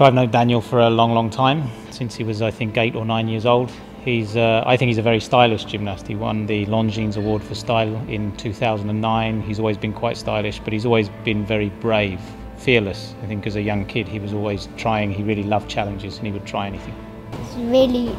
So I've known Daniel for a long time, since he was I think 8 or 9 years old. I think he's a very stylish gymnast. He won the Longines Award for Style in 2009. He's always been quite stylish, but he's always been very brave, fearless. I think as a young kid he was always trying. He really loved challenges and he would try anything. It's really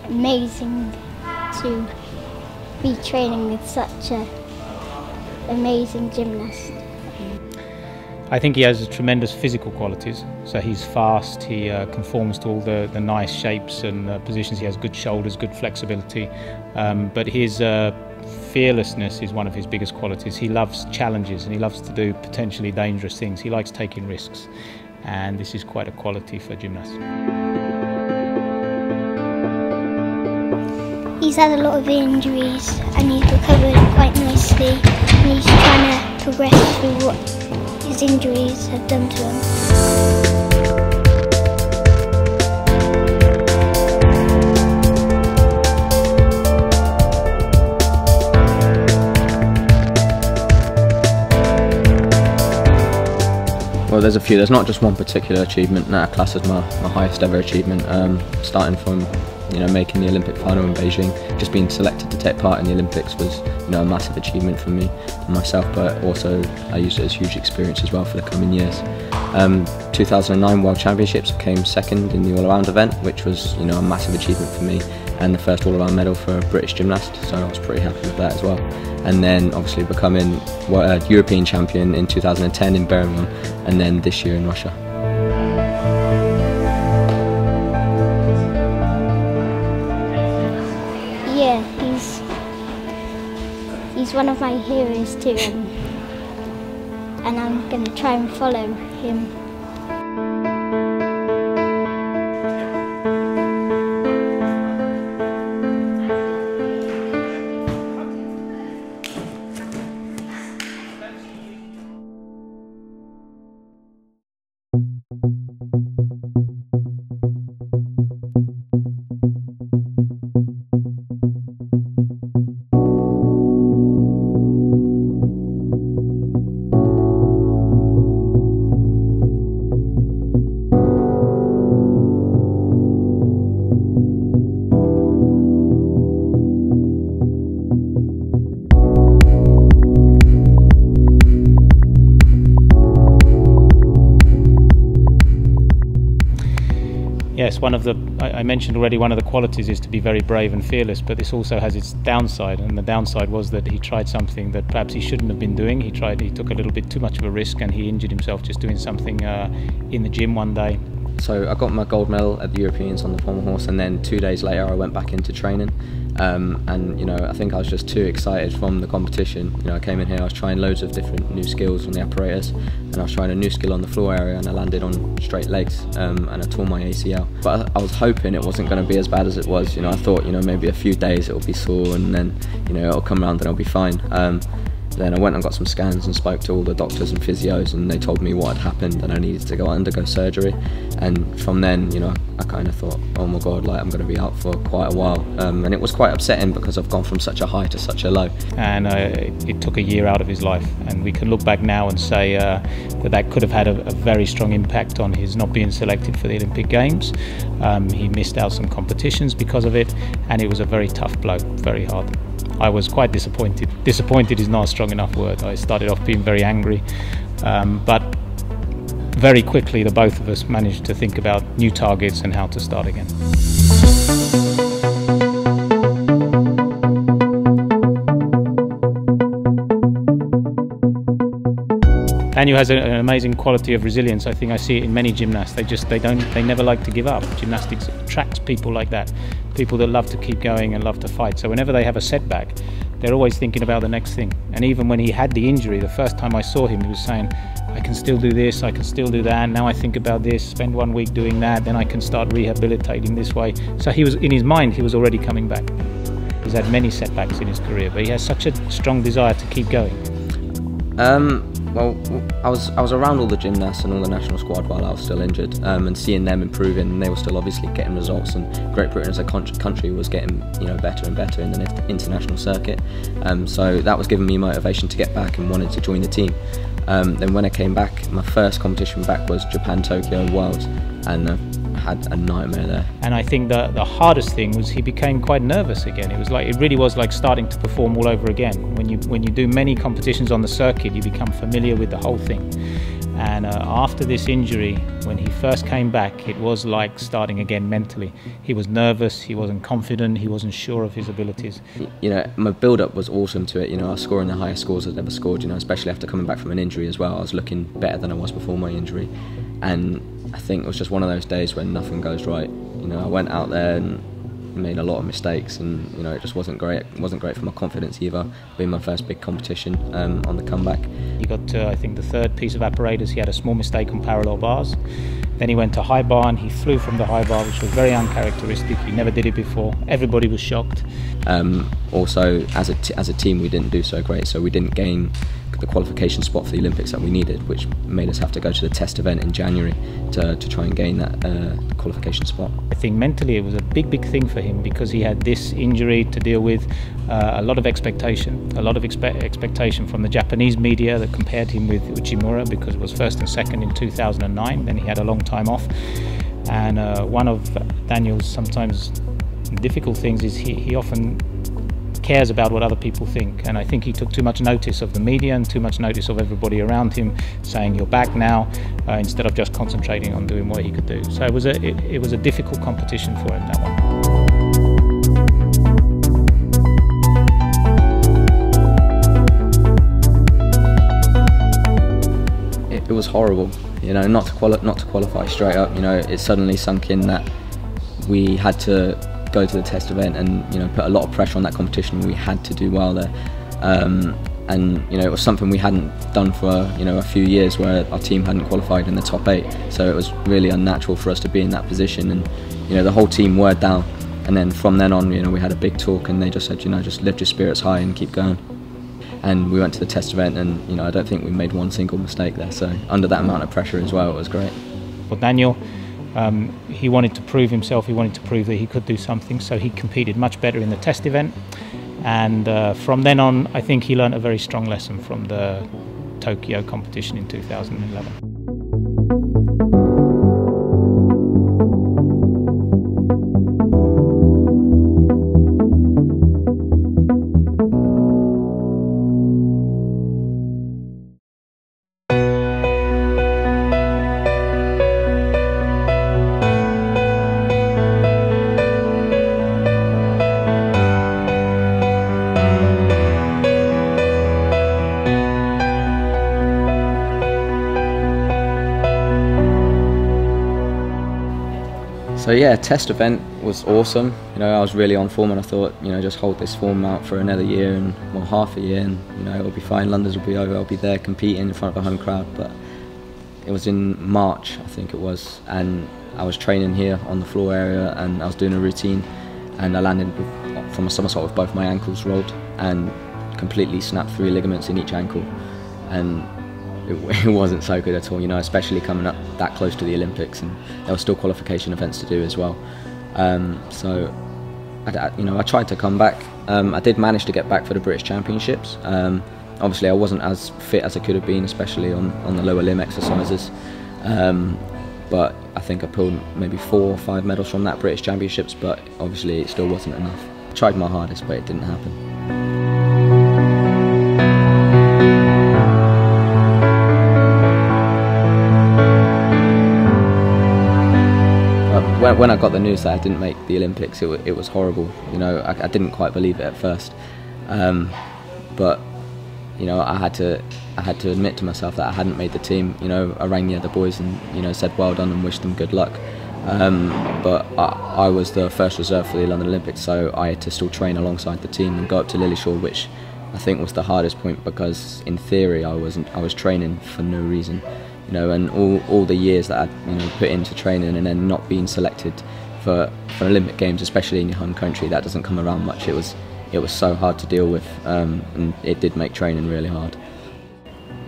amazing to be training with such an amazing gymnast. I think he has tremendous physical qualities. So he's fast, he conforms to all the nice shapes and positions. He has good shoulders, good flexibility, but his fearlessness is one of his biggest qualities. He loves challenges and he loves to do potentially dangerous things. He likes taking risks, and this is quite a quality for gymnasts. He's had a lot of injuries and he's recovered quite nicely, and he's trying to progress through what his injuries have done to him. Well, there's a few. There's not just one particular achievement. That class is my highest ever achievement. Starting from making the Olympic final in Beijing, just being selected to take part in the Olympics was a massive achievement for me and myself, but also I used it as huge experience as well for the coming years. 2009 World Championships, I came second in the all-around event, which was a massive achievement for me, and the first all-around medal for a British gymnast, so I was pretty happy with that as well. And then obviously becoming European champion in 2010 in Birmingham, and then this year in Russia. Yeah, he's one of my heroes too, and I'm going to try and follow him. Yes, I mentioned already, one of the qualities is to be very brave and fearless, but this also has its downside, and the downside was that he tried something that perhaps he shouldn't have been doing. He took a little bit too much of a risk, and he injured himself just doing something in the gym one day. So I got my gold medal at the Europeans on the pommel horse, and then 2 days later I went back into training. And I think I was just too excited from the competition. I came in here, I was trying loads of different new skills on the apparatus, and I was trying a new skill on the floor area, and I landed on straight legs, and I tore my ACL. But I was hoping it wasn't going to be as bad as it was. I thought maybe a few days it'll be sore, and then it'll come around and I'll be fine. Then I went and got some scans and spoke to all the doctors and physios, and they told me what had happened and I needed to undergo surgery. And from then, I kind of thought, oh my God, I'm going to be out for quite a while. And it was quite upsetting because I've gone from such a high to such a low. And it took a year out of his life, and we can look back now and say that could have had a very strong impact on his not being selected for the Olympic Games. He missed out some competitions because of it, and it was a very tough blow, very hard. I was quite disappointed. Disappointed is not a strong enough word. I started off being very angry, but very quickly the both of us managed to think about new targets and how to start again. Daniel has an amazing quality of resilience. I think I see it in many gymnasts. They never like to give up. Gymnastics attracts people like that, people that love to keep going and love to fight. So whenever they have a setback, they're always thinking about the next thing. And even when he had the injury, the first time I saw him, he was saying, I can still do this, I can still do that, now I think about this, spend 1 week doing that, then I can start rehabilitating this way. So he was, in his mind, he was already coming back. He's had many setbacks in his career, but he has such a strong desire to keep going. Well, I was around all the gymnasts and all the national squad while I was still injured, and seeing them improving, and they were still obviously getting results, and Great Britain as a country was getting better and better in the international circuit. So that was giving me motivation to get back and wanted to join the team. Then when I came back, my first competition back was Japan Tokyo Worlds, and had a nightmare there. And I think the hardest thing was he became quite nervous again. It really was like starting to perform all over again. When you do many competitions on the circuit, you become familiar with the whole thing. And after this injury, when he first came back, it was like starting again mentally. He was nervous, he wasn't confident, he wasn't sure of his abilities. My build-up was awesome to it. I was scoring the highest scores I'd ever scored, especially after coming back from an injury as well. I was looking better than I was before my injury. And I think it was just one of those days when nothing goes right. I went out there and made a lot of mistakes, and it just wasn't great. It wasn't great for my confidence either, being my first big competition on the comeback. He got to, I think, the third piece of apparatus. He had a small mistake on parallel bars. Then he went to high bar and he flew from the high bar, which was very uncharacteristic. He never did it before. Everybody was shocked. Also, as a team, we didn't do so great, so we didn't gain the qualification spot for the Olympics that we needed, which made us have to go to the test event in January to try and gain that qualification spot. I think mentally it was a big thing for him, because he had this injury to deal with, a lot of expectation from the Japanese media that compared him with Uchimura because it was first and second in 2009. Then he had a long time off, and one of Daniel's sometimes difficult things is he often cares about what other people think, and I think he took too much notice of the media and too much notice of everybody around him saying you're back now, instead of just concentrating on doing what he could do. So it was a difficult competition for him, that one. It was horrible, not to qualify straight up. It suddenly sunk in that we had to go to the test event and put a lot of pressure on that competition. We had to do well there, and it was something we hadn't done for a few years, where our team hadn't qualified in the top 8. So it was really unnatural for us to be in that position, and the whole team were down. And then from then on, we had a big talk, and they just said, just lift your spirits high and keep going. And we went to the test event, and I don't think we made one single mistake there. So under that amount of pressure as well, it was great. For Daniel, he wanted to prove himself, he wanted to prove that he could do something, so he competed much better in the test event, and from then on I think he learned a very strong lesson from the Tokyo competition in 2011. So yeah, test event was awesome. I was really on form, and I thought, just hold this form out for another year and half a year, and it'll be fine. London's will be over. I'll be there competing in front of a home crowd. But it was in March, I think it was, and I was training here on the floor area, and I was doing a routine, and I landed from a somersault with both my ankles rolled, and completely snapped 3 ligaments in each ankle, and it wasn't so good at all, especially coming up that close to the Olympics, and there were still qualification events to do as well. So I tried to come back. I did manage to get back for the British Championships. Obviously I wasn't as fit as I could have been, especially on the lower limb exercises, but I think I pulled maybe 4 or 5 medals from that British Championships, but obviously it still wasn't enough. I tried my hardest, but it didn't happen. When I got the news that I didn't make the Olympics, it was horrible. I didn't quite believe it at first, but I had to admit to myself that I hadn't made the team. I rang the other boys and said well done and wished them good luck. But I was the first reserve for the London Olympics, so I had to still train alongside the team and go up to Lilleshall, which I think was the hardest point, because in theory I was training for no reason. And all the years that I'd put into training, and then not being selected for Olympic Games, especially in your home country, that doesn't come around much. It was so hard to deal with, and it did make training really hard.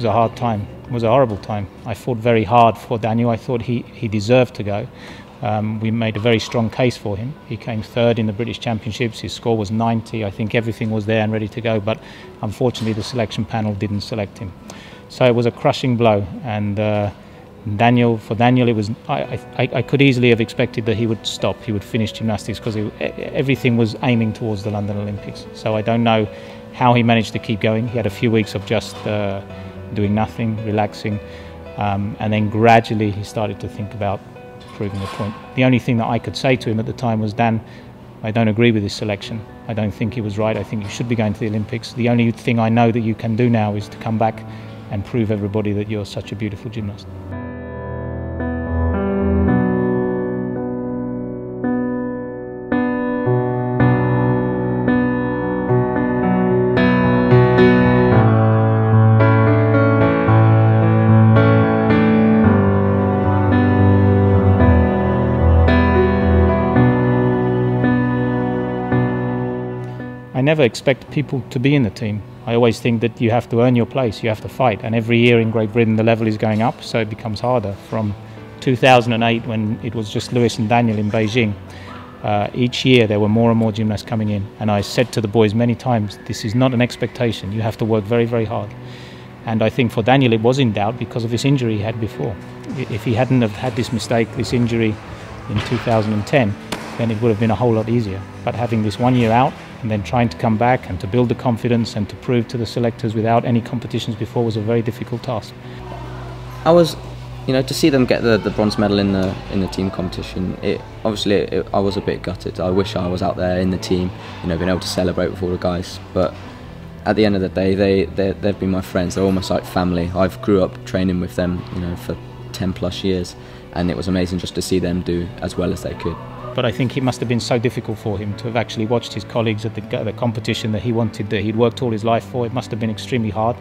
was a hard time. It was a horrible time. I fought very hard for Daniel. I thought he deserved to go. We made a very strong case for him. He came third in the British Championships. His score was 90. I think everything was there and ready to go, but unfortunately the selection panel didn't select him. So it was a crushing blow. And for Daniel, it was. I could easily have expected that he would stop. He would finish gymnastics because everything was aiming towards the London Olympics. So I don't know how he managed to keep going. He had a few weeks of just doing nothing, relaxing, and then gradually he started to think about proving a point. The only thing that I could say to him at the time was, Dan, I don't agree with this selection. I don't think he was right. I think you should be going to the Olympics. The only thing I know that you can do now is to come back and prove everybody that you're such a beautiful gymnast. I never expect people to be in the team. I always think that you have to earn your place, you have to fight, and every year in Great Britain the level is going up, so it becomes harder. From 2008, when it was just Lewis and Daniel in Beijing, each year there were more and more gymnasts coming in, and I said to the boys many times, this is not an expectation, you have to work very, very hard. And I think for Daniel it was in doubt because of this injury he had before. If he hadn't have had this mistake, this injury in 2010, then it would have been a whole lot easier. But having this 1 year out and then trying to come back and to build the confidence and to prove to the selectors without any competitions before was a very difficult task. I was, to see them get the bronze medal in the team competition, I was a bit gutted. I wish I was out there in the team, being able to celebrate with all the guys. But at the end of the day, they've been my friends. They're almost like family. I've grew up training with them, for 10 plus years, and it was amazing just to see them do as well as they could. But I think it must have been so difficult for him to have actually watched his colleagues at the competition that he wanted, that he'd worked all his life for. It must have been extremely hard.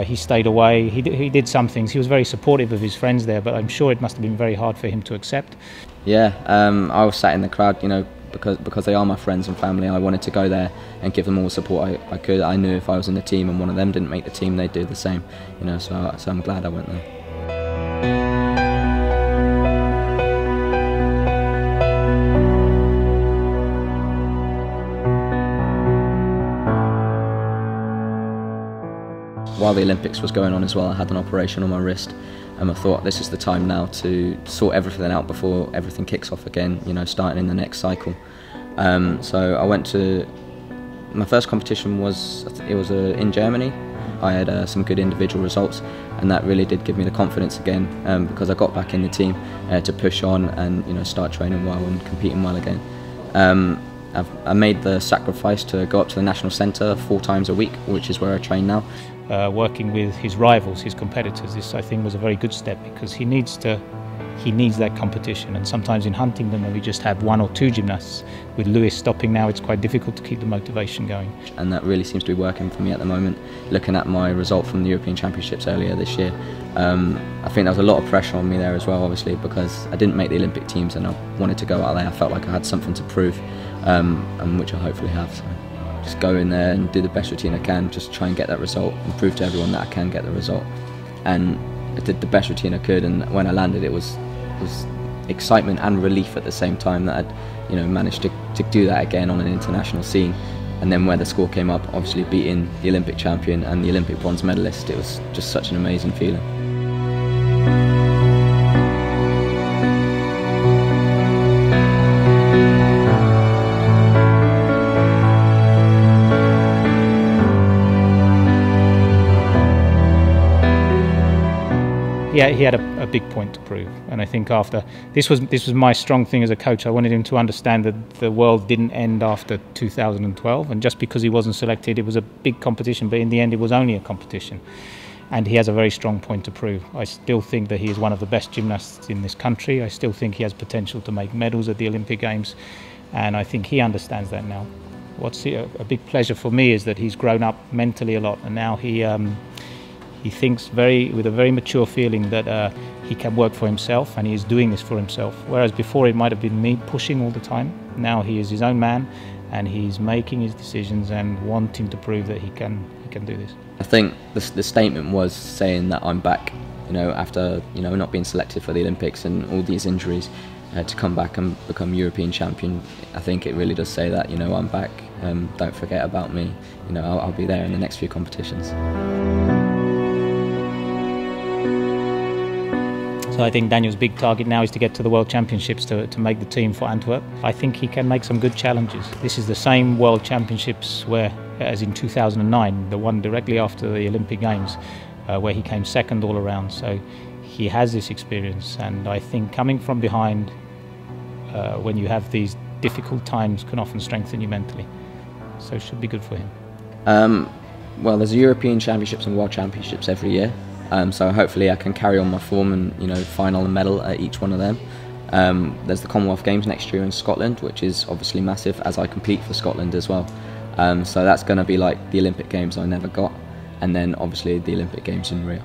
He stayed away. He did some things. He was very supportive of his friends there, but I'm sure it must have been very hard for him to accept. Yeah, I was sat in the crowd, because they are my friends and family. I wanted to go there and give them all the support I could. I knew if I was in the team and one of them didn't make the team, they'd do the same. So I'm glad I went there. While the Olympics was going on as well, I had an operation on my wrist, and I thought this is the time now to sort everything out before everything kicks off again, starting in the next cycle. So I went to, my first competition was in Germany. I had some good individual results, and that really did give me the confidence again, because I got back in the team to push on and start training well and competing well again. I made the sacrifice to go up to the national centre 4 times a week, which is where I train now. Working with his rivals, his competitors, this I think was a very good step, because he needs that competition. And sometimes in Huntingdon, when we just have 1 or 2 gymnasts, with Lewis stopping now, it's quite difficult to keep the motivation going. And that really seems to be working for me at the moment. Looking at my result from the European Championships earlier this year, I think there was a lot of pressure on me there as well, obviously, because I didn't make the Olympic teams and I wanted to go out there. I felt like I had something to prove, and which I hopefully have. So just go in there and do the best routine I can, just try and get that result and prove to everyone that I can get the result. And I did the best routine I could, and when I landed, it was excitement and relief at the same time that I'd managed to do that again on an international scene. And then when the score came up, obviously beating the Olympic champion and the Olympic bronze medalist, it was just such an amazing feeling. Yeah, he had a big point to prove, and I think after this was my strong thing as a coach. I wanted him to understand that the world didn't end after 2012, and just because he wasn't selected, it was a big competition, but in the end it was only a competition, and he has a very strong point to prove. I still think that he is one of the best gymnasts in this country. I still think he has potential to make medals at the Olympic Games, and I think he understands that now. What's a big pleasure for me is that he's grown up mentally a lot, and now he thinks with a very mature feeling that he can work for himself, and he is doing this for himself. Whereas before it might have been me pushing all the time. Now he is his own man, and he's making his decisions and wanting to prove that he can can do this. I think the statement was saying that I'm back, you know, after, you know, not being selected for the Olympics and all these injuries, to come back and become European champion. I think it really does say that, you know, I'm back, don't forget about me, you know, I'll be there in the next few competitions. So I think Daniel's big target now is to get to the World Championships to make the team for Antwerp. I think he can make some good challenges. This is the same World Championships as in 2009, the one directly after the Olympic Games, where he came second all around. So he has this experience, and I think coming from behind when you have these difficult times can often strengthen you mentally. So it should be good for him. Well, there's European Championships and World Championships every year. So hopefully I can carry on my form and, you know, final and medal at each one of them. There's the Commonwealth Games next year in Scotland, which is obviously massive, as I compete for Scotland as well. So that's going to be like the Olympic Games I never got, and then obviously the Olympic Games in Rio.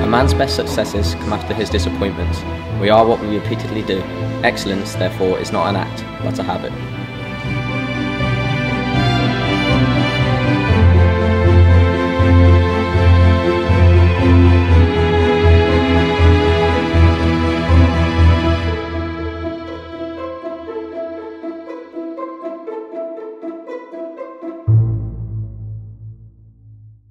A man's best successes come after his disappointments. We are what we repeatedly do. Excellence, therefore, is not an act, but a habit.